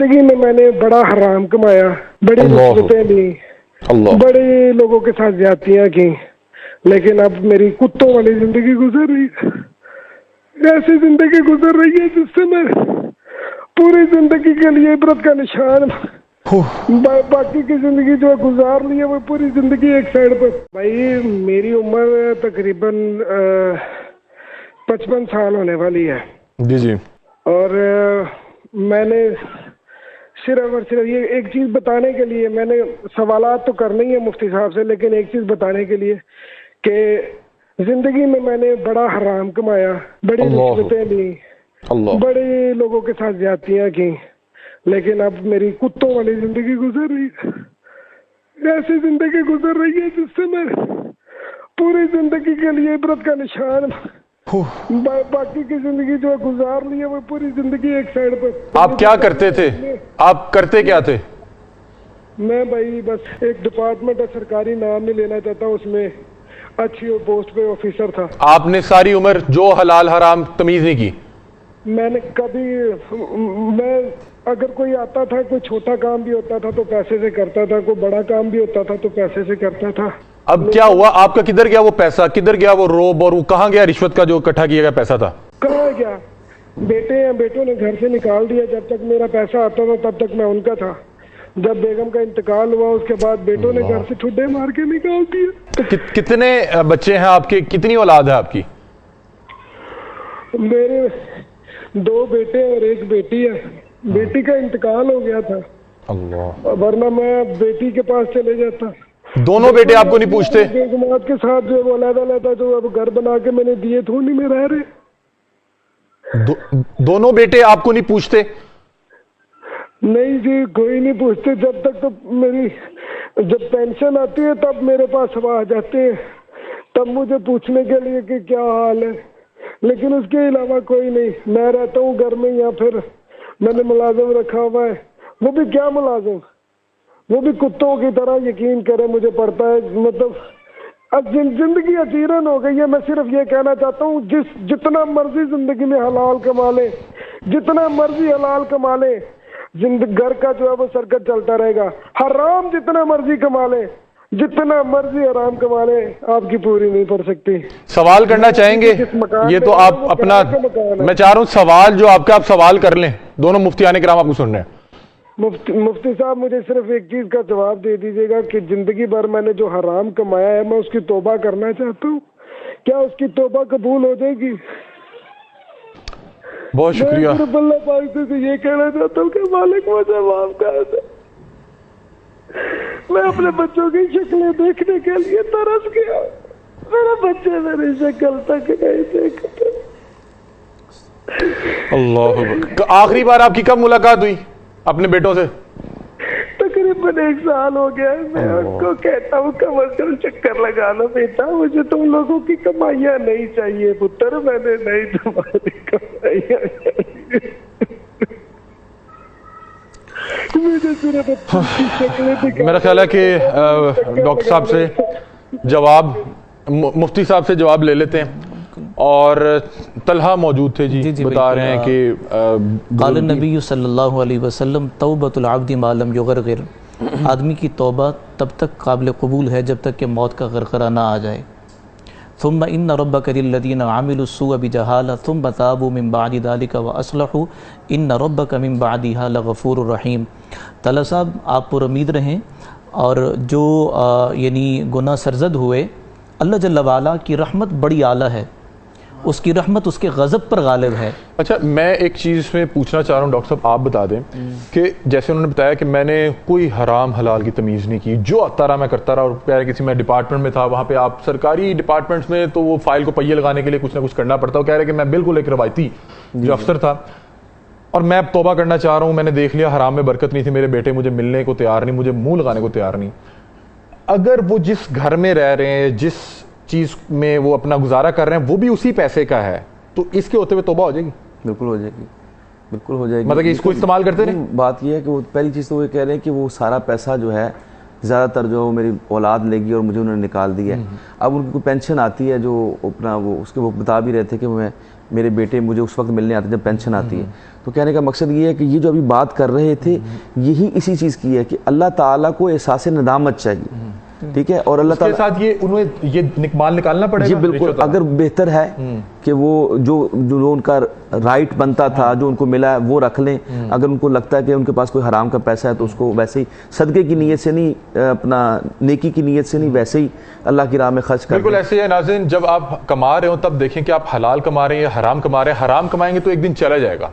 जिंदगी में मैंने बड़ा हराम कमाया, बड़ी रिश्वतें ली, बड़े लोगों के साथ ज्यादतियां की, लेकिन अब मेरी कुत्तों वाली जिंदगी गुजर रही है। ऐसी जिंदगी गुजर रही है जिससे मैं पूरी जिंदगी के लिए इबरत का निशान, बाकी की जिंदगी जो गुजार ली है वो पूरी जिंदगी एक साइड पर। भाई मेरी उम्र तकरीबन 55 साल होने वाली है जी जी, और मैंने सिर्फ और सिर्फ ये एक चीज बताने के लिए, मैंने सवालात तो करने ही है मुफ्ती साहब से, लेकिन एक चीज बताने के लिए कि जिंदगी में मैंने बड़ा हराम कमाया, बड़ी रिश्वतें ली, बड़े लोगों के साथ ज्यादतियां की, लेकिन अब मेरी कुत्तों वाली जिंदगी गुजर रही है। ऐसी जिंदगी गुजर रही है जिससे मैं पूरी जिंदगी के लिए इबरत का निशान, बाकी की जिंदगी जो गुजार ली है वो पूरी जिंदगी एक साइड पर। आप क्या करते थे? आप करते क्या थे? मैं भाई बस एक डिपार्टमेंट है, सरकारी नाम नहीं लेना चाहता, उसमें अच्छी पोस्ट पे ऑफिसर था। आपने सारी उम्र जो हलाल हराम तमीज नहीं की? मैंने कभी, मैं अगर कोई आता था, कोई छोटा काम भी होता था तो पैसे से करता था, कोई बड़ा काम भी होता था तो पैसे से करता था। अब क्या हुआ? आपका किधर गया वो पैसा, किधर गया वो रोब, और वो कहाँ गया रिश्वत का जो इकट्ठा किया गया पैसा था? कहाँ गया? बेटे हैं, बेटों ने घर से निकाल दिया। जब तक मेरा पैसा आता था तब तक मैं उनका था। जब बेगम का इंतकाल हुआ उसके बाद बेटों ने घर से ठुड्डे मार के निकाल दिए। तो कितने बच्चे हैं आपके, कितनी औलाद है आपकी? मेरे 2 बेटे और 1 बेटी है। बेटी का इंतकाल हो गया था, अल्लाह, वरना मैं बेटी के पास चले जाता। दोनों बेटे आपको नहीं पूछते? बेगमात के साथ जो वो अलग-अलग जो अब घर बना के मैंने दिए थे उन्हीं में रह रहे। दोनों बेटे आपको नहीं पूछते? नहीं जी, कोई नहीं पूछते। जब तक तो मेरी, जब पेंशन आती है तब मेरे पास आ जाते हैं, तब मुझे पूछने के लिए कि क्या हाल है, लेकिन उसके अलावा कोई नहीं। मैं रहता हूँ घर में, या फिर मैंने मुलाजिम रखा हुआ है, वो भी क्या मुलाजिम, वो भी कुत्तों की तरह, यकीन करें मुझे पड़ता है। मतलब अब जिंदगी अजीरन हो गई है। मैं सिर्फ ये कहना चाहता हूँ, जितना मर्जी जिंदगी में हलाल कमा ले, जितना मर्जी हलाल कमा ले, घर का जो है वो सर्कट चलता रहेगा। हराम जितना मर्जी कमा ले, जितना मर्जी आराम कमा ले, आपकी पूरी नहीं पड़ सकती। सवाल करना चाहेंगे? ये तो आप अपना, मैं चाह रहा हूँ सवाल जो आपका, आप सवाल कर लें। दोनों मुफ्तियान किराम आपको सुन रहे हैं। मुफ्ती साहब मुझे सिर्फ एक चीज का जवाब दे दीजिएगा कि जिंदगी भर मैंने जो हराम कमाया है, मैं उसकी तौबा करना चाहता हूँ, क्या उसकी तौबा कबूल हो जाएगी? बहुत शुक्रिया। मैं अल्लाह पाक से ये कहना चाहता हूँ कि मालिक मुझे माफ कर दे। मैं अपने बच्चों की शक्लें देखने के लिए तरस गया, मेरे बच्चे मेरी शक्ल तक नहीं देखते। अल्लाह, आखिरी बार आपकी कब मुलाकात हुई अपने बेटों से? तकरीबन 1 साल हो गया है। मैं उनको कहता हूँ कम अज कम चक्कर लगा लो बेटा, मुझे तुम लोगों की कमाइयाँ नहीं चाहिए पुत्र, मैंने नहीं तुम्हारी कमाइयाँ चाहिए। मुझे सिर्फ अपनी शक्लें दिखा। मेरा ख्याल है कि डॉक्टर साहब से जवाब, मुफ्ती साहब से जवाब ले लेते हैं। और तलहा मौजूद थे जी, बता रहे हैं कि क़ाल नबी सल्लल्लाहु अलैहि वसल्लम तौबतुल अब्दी मा लम युग़रग़िर, आदमी की तौबा तब तक काबिल कबूल है जब तक कि मौत का गरगरा ना आ जाए। थुम्मा इन्न रब्बका लिल्लज़ीना अमिलुस्सूअ बिजहाला थुम्मा ताबू मिन बअदि ज़ालिका व अस्लहू इन्न रब्बका मिन बअदिहा लग़फ़ूरुर रहीम। तला साहब, आप पुरुमीद रहें, और जो यानी गुनाह सरज़द हुए, अल्लाह जल्ल वाला की रहमत बड़ी आला है, उसकी रहमत उसके गज़ब पर गालिब है। अच्छा, मैं एक चीज़ में पूछना चाह रहा हूँ डॉक्टर साहब, आप बता दें कि जैसे उन्होंने बताया कि मैंने कोई हराम हलाल की तमीज़ नहीं की, जो आता रहा मैं करता रहा, और कह रहे किसी मैं डिपार्टमेंट में था, वहाँ पे आप सरकारी डिपार्टमेंट्स में तो वो फाइल को पहिए लगाने के लिए कुछ ना कुछ करना पड़ता है। कह रहे कि मैं बिल्कुल एक रवायती जो अफसर था, और मैं अब तौबा करना चाह रहा हूँ, मैंने देख लिया हराम में बरकत नहीं थी, मेरे बेटे मुझे मिलने को तैयार नहीं, मुझे मुँह लगाने को तैयार नहीं। अगर वो जिस घर में रह रहे हैं, जिस चीज़ में वो अपना गुजारा कर रहे हैं, वो भी उसी पैसे का है, तो इसके होते हुए तौबा हो जाएगी? बिल्कुल हो जाएगी, बिल्कुल हो जाएगी। मतलब कि इसको इस्तेमाल करते रहे। बात यह है कि वो पहली चीज़ तो वो कह रहे हैं कि वो सारा पैसा जो है ज़्यादातर जो मेरी औलाद लेगी और मुझे उन्होंने निकाल दिया है। अब उनकी कोई पेंशन आती है जो अपना वो उसके वो बता भी रहे थे कि मैं میرے بیٹے مجھے اس وقت ملنے آتے جب پینشن آتی ہے. تو کہنے کا مقصد یہ ہے کہ یہ جو ابھی بات کر رہے تھے یہی اسی چیز کی ہے کہ اللہ تعالیٰ کو احساس ندامت چاہیے, ٹھیک ہے, اور اللہ تعالیٰ کے ساتھ یہ انہیں یہ مال نکالنا پڑے گا. جی بالکل, اگر بہتر ہے کہ وہ جو ان کا رائٹ بنتا تھا جو ان کو ملا ہے وہ رکھ لیں. اگر ان کو لگتا ہے کہ ان کے پاس کوئی حرام کا پیسہ ہے تو اس کو ویسے ہی صدقے کی نیت سے نہیں, اپنا نیکی کی نیت سے نہیں, ویسے ہی اللہ کی راہ میں خرچ کر. بالکل ایسے ہی ہے ناظرین, جب آپ کما رہے ہو تب دیکھیں کہ آپ حلال کما رہے ہیں یا حرام کما رہے ہیں. حرام کمائیں گے تو ایک دن چلا جائے گا,